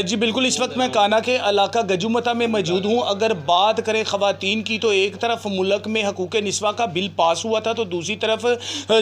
जी बिल्कुल, इस वक्त मैं काना के इलाका गजूमता में मौजूद हूँ। अगर बात करें ख़वातीन की तो एक तरफ मुल्क में हकूक़ निस्वा का बिल पास हुआ था, तो दूसरी तरफ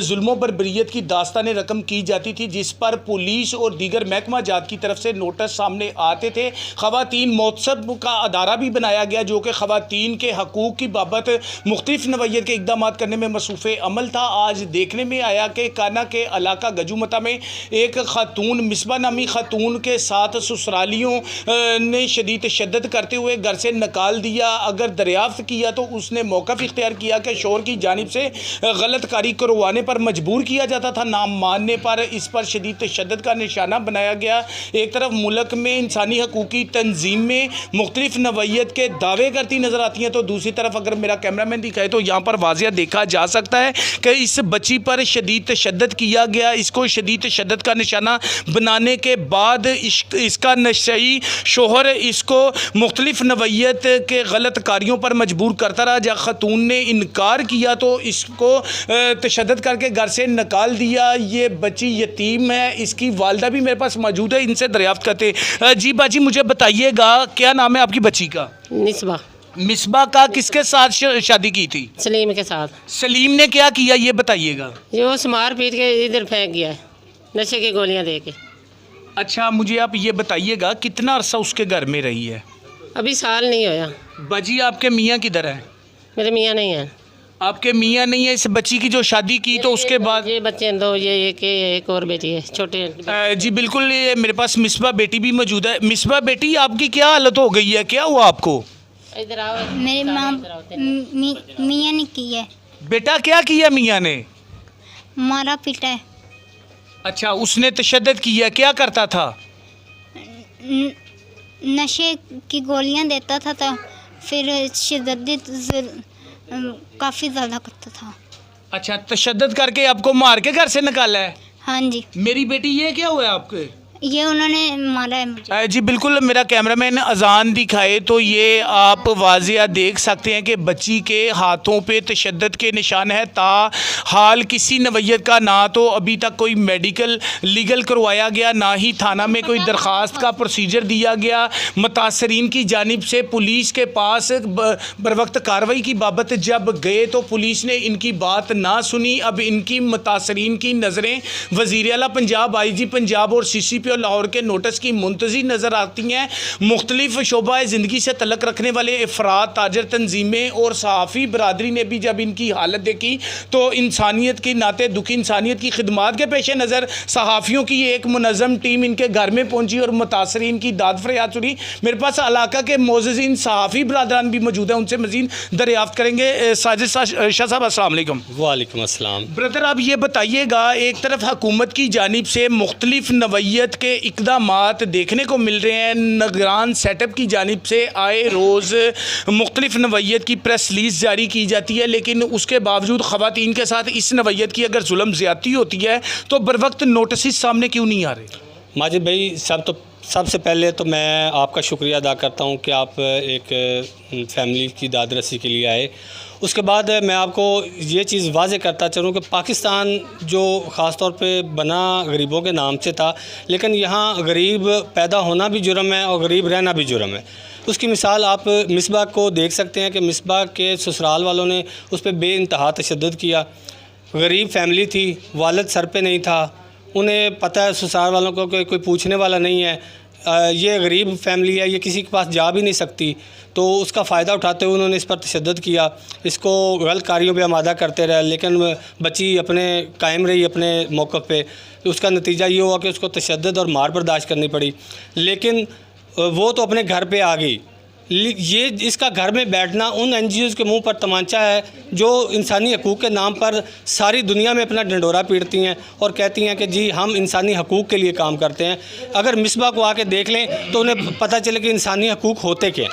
जुल्म बर्बरियत की दास्तान रकम की जाती थी, जिस पर पुलिस और दीगर महकमा जात की तरफ से नोटिस सामने आते थे। ख़वातीन महोत्सव का अदारा भी बनाया गया जो कि ख़वातीन के हकूक़ की बाबत मुख्तलिफ़ नवैयत के इक़दाम करने में मसरूफ़ अमल था। आज देखने में आया कि काना के इलाका गजूमता में एक खातून मिसबा नामी खातून के साथ ससुरालियों ने शदीद तशद्दुद करते हुए घर से निकाल दिया। अगर दरियाफ्त किया तो उसने मौक़िफ़ इख्तियार किया कि शोहर की जानिब से गलत कारी करवाने पर मजबूर किया जाता था, ना मानने पर इस पर शदीद तशद्दुद का निशाना बनाया गया। एक तरफ मुल्क में इंसानी हकूक़ी तंजीमें मुख्तलिफ़ नवैयत के दावे करती नज़र आती हैं, तो दूसरी तरफ अगर मेरा कैमरामैन दिखाए तो यहाँ पर वाज़िया देखा जा सकता है कि इस बच्ची पर शदीद तशद्दुद किया गया। इसको शदीद तशद्दुद का निशाना बनाने के बाद इसका नशई शोहर इसको मुख्तलिफ़ नवैयत के गलत कारियों पर मजबूर करता रहा। जब ख़तून ने इनकार किया तो इसको तशद्दुद करके घर से निकाल दिया। ये बच्ची यतीम है, इसकी वालदा भी मेरे पास मौजूद है, इनसे दरियाफ्त करते। जी बाजी, मुझे बताइएगा क्या नाम है आपकी बच्ची का? निस्बा। मिसबा का किसके साथ शादी की थी? सलीम के साथ। सलीम ने क्या किया ये बताइएगा। ये वो मार पीट के इधर फेंक गया है, नशे की गोलियां दे के। अच्छा, मुझे आप ये बताइएगा कितना अरसा उसके घर में रही है? अभी साल नहीं होया। बाजी, आपके मियाँ किधर हैं? मेरे मियाँ नहीं हैं। आपके मियाँ नहीं है। इस बच्ची की जो शादी की तो उसके बाद ये बच्चे दो, ये एक और बेटी है छोटे। जी बिल्कुल, ये मेरे पास मिसबा बेटी भी मौजूद है। मिसबा बेटी, आपकी क्या हालत हो गई है, क्या हुआ आपको? इधर आओ। मेरी माँ मियाँ ने की है। बेटा क्या किया मियाँ ने? मारा पीटा है। अच्छा, उसने तशद्दुद किया, क्या करता था? नशे की गोलियां देता था, तो फिर शिद्दत काफ़ी ज़्यादा करता था। अच्छा, तशद्दुद करके आपको मार के घर से निकाला है? हाँ जी। मेरी बेटी, ये क्या हुआ है आपके? ये उन्होंने मारा है मुझे। जी बिल्कुल, मेरा कैमरामैन अजान दिखाए तो ये आप वाज़िया देख सकते हैं कि बच्ची के हाथों पे तशद्दुद के निशान है। हाल किसी नवैयत का ना तो अभी तक कोई मेडिकल लीगल करवाया गया, ना ही थाना में कोई दरख्वास्त का प्रोसीजर दिया गया। मुतासरीन की जानिब से पुलिस के पास बर वक्त कार्रवाई की बाबत जब गए तो पुलिस ने इनकी बात ना सुनी। अब इनकी मुतासरीन की नज़रें वज़ीर आला पंजाब, IG पंजाब और CCP और लाहौर के नोटिस की मुंतज़िर नज़र आती हैं। मुख्तलिफ शोबा ज़िंदगी से तल्लक़ रखने वाले अफराद, ताजर तंजीमें और सहाफ़ी बरदरी ने भी जब इनकी हालत देखी तो इंसानियत की नाते दुखी इंसानियत की खिदमात के पेश नज़र सहाफ़ियों की एक मुनज़्ज़म टीम इनके घर में पहुँची और मुतासरीन की दाद फरियाद सुनी। मेरे पास इलाका के मोअज़्ज़िज़ीन सहाफ़ी बरदरान भी मौजूद हैं, उनसे मज़ीद दरियाफ़्त करेंगे। साजिद शाह साहब, अस्सलाम वालेकुम। वालेकुम अस्सलाम। ब्रदर, आप ये बताइएगा, एक तरफ हुकूमत की जानिब से मुख्तलिफ नवैयत के इक़दामात देखने को मिल रहे हैं, निगरान सेटअप की जानिब से आए रोज़ मुख्तलिफ नवैयत की प्रेस रिलीज़ जारी की जाती है, लेकिन उसके बावजूद ख़वातीन के साथ इस नवैयत की अगर जुल्म ज़्यादती होती है तो बर वक्त नोटिस सामने क्यों नहीं आ रहे? माजिद भाई, सबसे पहले तो मैं आपका शुक्रिया अदा करता हूँ कि आप एक फ़ैमिली की दाद रसी के लिए आए। उसके बाद मैं आपको ये चीज़ वाज़े करता चलूँ कि पाकिस्तान जो ख़ास तौर पे बना गरीबों के नाम से था, लेकिन यहाँ गरीब पैदा होना भी जुर्म है और गरीब रहना भी जुर्म है। उसकी मिसाल आप मिसबा को देख सकते हैं कि मिसबा के ससुराल वालों ने उस पर बेइंतहा तशद्दुद किया। गरीब फैमिली थी, वालिद सर पे नहीं था, उन्हें पता है ससुराल वालों को कि कोई पूछने वाला नहीं है, ये गरीब फैमिली है, ये किसी के पास जा भी नहीं सकती, तो उसका फ़ायदा उठाते हुए उन्होंने इस पर तशद्दुद किया, इसको गलत कार्यों पे आमादा करते रहे। लेकिन बच्ची अपने कायम रही अपने मौक़िफ़ पे, उसका नतीजा ये हुआ कि उसको तशद्दुद और मार बर्दाश्त करनी पड़ी। लेकिन वो तो अपने घर पे आ गई। ये इसका घर में बैठना उन NGOs के मुंह पर तमांचा है जो इंसानी हकूक़ के नाम पर सारी दुनिया में अपना ढंढोरा पीटती हैं और कहती हैं कि जी हम इंसानी हकूक़ के लिए काम करते हैं। अगर मिसबा को आके देख लें तो उन्हें पता चले कि इंसानी हकूक़ होते क्या।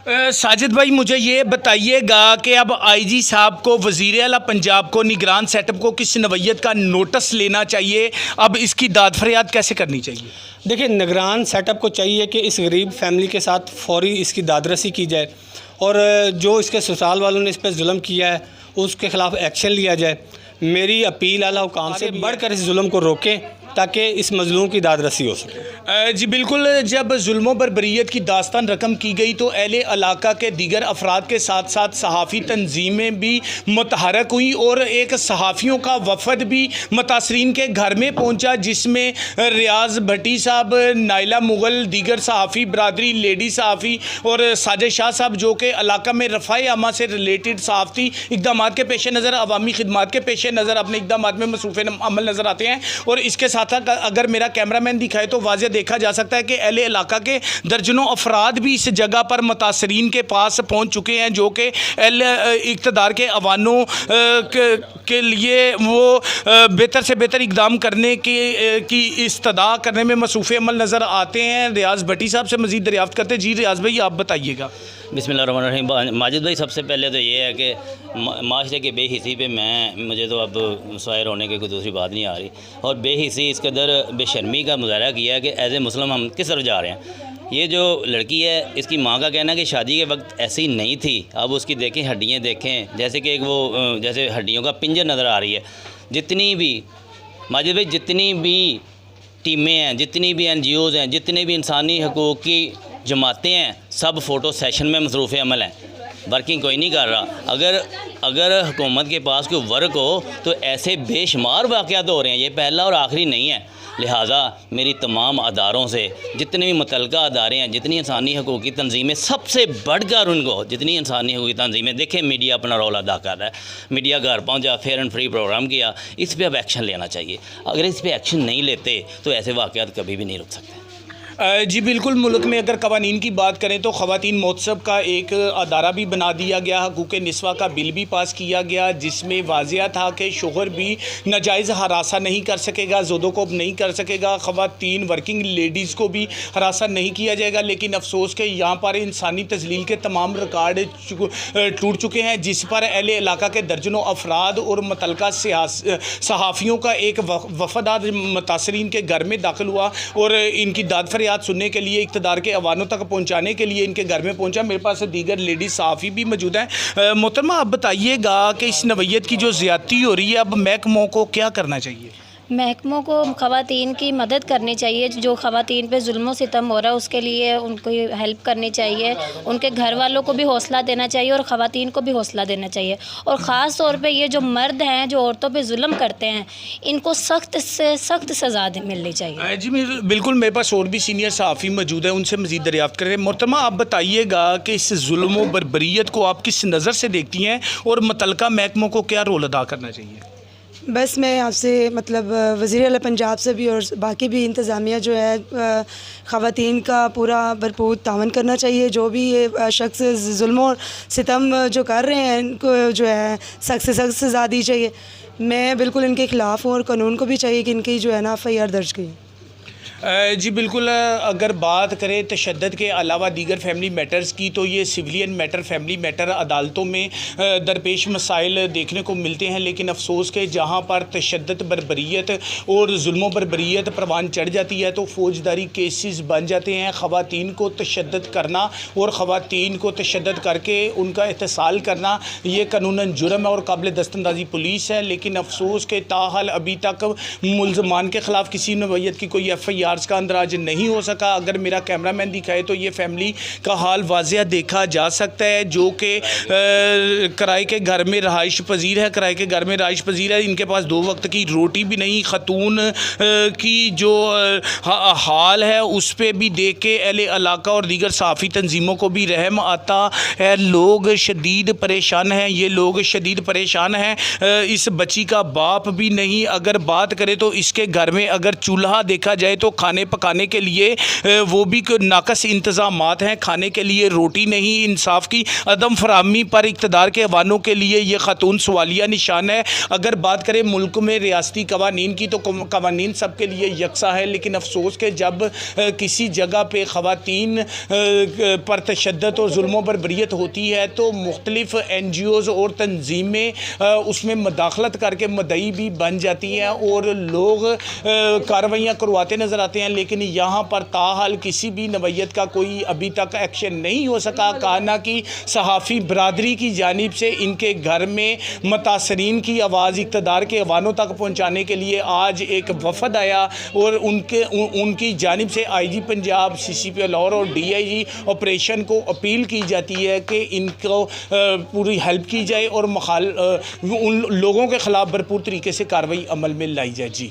साजिद भाई, मुझे ये बताइएगा कि अब IG साहब को, वज़ीर आला पंजाब को, निगरान सेटअप को किस नवैयत का नोटिस लेना चाहिए? अब इसकी दाद फरियाद कैसे करनी चाहिए? देखिए, निगरान सेटअप को चाहिए कि इस गरीब फैमिली के साथ फ़ौरी इसकी दादरसी की जाए और जो इसके ससुराल वालों ने इस पर जुल्म किया है उसके ख़िलाफ़ एक्शन लिया जाए। मेरी अपील आला हुकाम से बढ़कर इस जुल्म को रोकें ताकि इस मजलूम की दादरसी हो सके। जी बिल्कुल, जब जुल्म बरबरीत की दास्तान रकम की गई तो अहले इलाका के दीगर अफराद के साथ साथ सहाफ़ी तंजीमें भी मुतहरक हुई और एक सहाफ़ियों का वफद भी मुतासरीन के घर में पहुंचा, जिसमें रियाज भट्टी साहब, नाइला मुगल, दीगर सहाफ़ी बरदरी, लेडी सहाफ़ी और साजिद शाह साहब, जो कि इलाका में रफ़ाए अमा से रिलेटेड सहाफ़ती इक़दामात के पेश नज़र, अवामी खिदमात के पेश नज़र अपने इक़दामात में मसरूफ़ अमल नज़र आते हैं। और इसके साथ साथ अगर मेरा कैमरामैन दिखाए तो वाज़ेह देखा जा सकता है कि अहले इलाका के दर्जनों अफराद भी इस जगह पर मुतासरीन के पास पहुँच चुके हैं, जो कि इक़्तिदार के अवानों के लिए वो बेहतर से बेहतर इक़दाम करने की इस्तदा करने में मसरूफ़ अमल नज़र आते हैं। रियाज भट्टी साहब से मज़ीद दरियाफ़्त करते हैं। जी रियाज भाई, आप बताइएगा। बिस्मिल्लाहिर्रहमानिर्रहीम। माजिद भाई, सबसे पहले तो ये है कि माशरे की बेहिसी पे मुझे तो अब सायर होने की कोई दूसरी बात नहीं आ रही, और बेहिसी इस कदर बेशर्मी का मुजाहरा किया है कि एज ए मुस्लिम हम किस तरफ जा रहे हैं। ये जो लड़की है, इसकी माँ का कहना है कि शादी के वक्त ऐसी नहीं थी। अब उसकी देखें, हड्डियाँ देखें, जैसे कि एक वो जैसे हड्डियों का पिंजर नज़र आ रही है। जितनी भी माजिद भाई, जितनी भी टीमें हैं, जितनी भी NGOs हैं, जितने भी इंसानी हकूक़ की जमातें हैं, सब फ़ोटो सेशन में मसरूफ़ अमल हैं। वर्किंग कोई नहीं कर रहा। अगर हुकूमत के पास कोई वर्क हो तो ऐसे बेशुमार वाक़यात हो रहे हैं, ये पहला और आखिरी नहीं है। लिहाजा मेरी तमाम अदारों से, जितने भी मुतलका अदारे हैं, जितनी इंसानी हकूक़ की तंजीमें, सबसे बढ़कर उनको जितनी इंसानी हकूक़ की तंजीमें, देखें मीडिया अपना रोल अदा कर रहा है, मीडिया घर पहुंचा, फेयर एंड फ्री प्रोग्राम किया, इस पर अब एक्शन लेना चाहिए। अगर इस पर एक्शन नहीं लेते तो ऐसे वाक़यात कभी भी नहीं रुक सकते। जी बिल्कुल, मुल्क में अगर क़वानीन की बात करें तो ख़वातीन महोत्सव का एक अदारा भी बना दिया गया, हकूक़ निस्वा का बिल भी पास किया गया, जिसमें वाज़िया था कि शोहर भी नाजायज़ हरासा नहीं कर सकेगा, ज़ोदोकोब नहीं कर सकेगा, ख़वातीन वर्किंग लेडीज़ को भी हरासा नहीं किया जाएगा। लेकिन अफसोस के यहाँ पर इंसानी तजलील के तमाम रिकॉर्ड टूट चुके हैं, जिस पर अहले इलाका के दर्जनों अफराद और मुतलका सहाफ़ियों का एक वफ़द आज मुतासरीन के घर में दाखिल हुआ और इनकी दाद फरियाद सुनने के लिए, इक़्तिदार के अवानों तक पहुंचाने के लिए इनके घर में पहुंचा। मेरे पास दीगर लेडीज़ सहाफ़ी भी मौजूद हैं। मोहतरमा, आप बताइएगा कि इस नवैयत की जो ज़्यादती हो रही है, अब महकमों को क्या करना चाहिए? महकमों को ख़वातीन की मदद करनी चाहिए। जो ख़वातीन पे जुल्म सितम हो रहा है उसके लिए उनको हेल्प करनी चाहिए, उनके घर वालों को भी हौसला देना चाहिए और ख़वातीन को भी हौसला देना चाहिए। और ख़ास तौर पे ये जो मर्द हैं जो औरतों पे जुल्म करते हैं, इनको सख्त से सख्त सज़ा मिलनी चाहिए। जी बिल्कुल, मेरे पास और भी सीनियर सहाफ़ी मौजूद हैं, उनसे मज़ीद दरियाफ़्त करें। मोहतरमा, आप बताइएगा कि इस जुल्म बरबरीत को आप किस नज़र से देखती हैं और मुतलका महकमों को क्या रोल अदा करना चाहिए? बस मैं आपसे मतलब वज़ीर आला पंजाब से भी और बाकी भी इंतज़ामिया जो है ख़वातीन का पूरा भरपूर तावन करना चाहिए। जो भी ये शख्स जुल्म और सितम जो कर रहे हैं, इनको जो है सख्त से सख्त सज़ा दी चाहिए। मैं बिल्कुल इनके ख़िलाफ़ हूँ और कानून को भी चाहिए कि इनकी जो है ना FIR दर्ज की। जी बिल्कुल, अगर बात करें तशद्दुद के अलावा दीगर फैमिली मैटर्स की, तो ये सिविलियन मैटर, फैमिली मैटर अदालतों में दरपेश मसाइल देखने को मिलते हैं। लेकिन अफसोस के जहाँ पर तशद्दुद बरबरीत और जुल्म बरबरीत परवान चढ़ जाती है तो फ़ौजदारी केसेस बन जाते हैं। ख़वातीन को तशद्दुद करना और ख़वातीन को तशद्दुद करके उनका एहतसाल करना, ये कानूनन जुर्म है और काबिल दस्तंदाजी पुलिस है। लेकिन अफसोस के ताहाल अभी तक मुल्ज़मान के ख़िलाफ़ किसी नवैयत की कोई FIR का अंदराज नहीं हो सका। अगर मेरा कैमरामैन दिखाए तो ये फैमिली का हाल वाज़िया देखा जा सकता है, जो कि किराए के घर में रहाइश पजीर है, किराए के घर में रहाइश पजीर है। इनके पास 2 वक्त की रोटी भी नहीं। ख़तून की जो हाल है उस पर भी देख के अहले इलाका और दीगर सहाफ़ी तंजीमों को भी रहम आता है। लोग शदीद परेशान हैं, ये लोग शदीद परेशान हैं। इस बच्ची का बाप भी नहीं। अगर बात करें तो इसके घर में अगर चूल्हा देखा जाए तो खाने पकाने के लिए वो भी नाकस इंतज़ामात हैं। खाने के लिए रोटी नहीं, इंसाफ की अदम फराहमी पर इक़्तिदार के अवानों के लिए ये ख़ातून सवालिया निशान है। अगर बात करें मुल्क में रियासती कवानीन की तो कवानीन सब के लिए यकसा है। लेकिन अफसोस के जब किसी जगह पे ख़वातीन पर तशद्दुद और जुल्म बरबरीत होती है तो मुख्तलिफ़ NGOs और तंजीमें उसमें मदाखलत करके मदई भी बन जाती हैं और लोग कार्रवाइयाँ करवाते नज़र चाहते हैं, लेकिन यहाँ पर ताहाल किसी भी नवैयत का कोई अभी तक एक्शन नहीं हो सका। काना की सहाफ़ी बरदरी की जानिब से इनके घर में मुतासरीन की आवाज़ इक़्तिदार के ऐवानों तक पहुँचाने के लिए आज एक वफ़द आया और उनकी जानिब से IG पंजाब, CCP लाहौर और DIG ऑपरेशन को अपील की जाती है कि इनको पूरी हेल्प की जाए और उन लोगों के ख़िलाफ़ भरपूर तरीके से कार्रवाई अमल में लाई जाए। जी।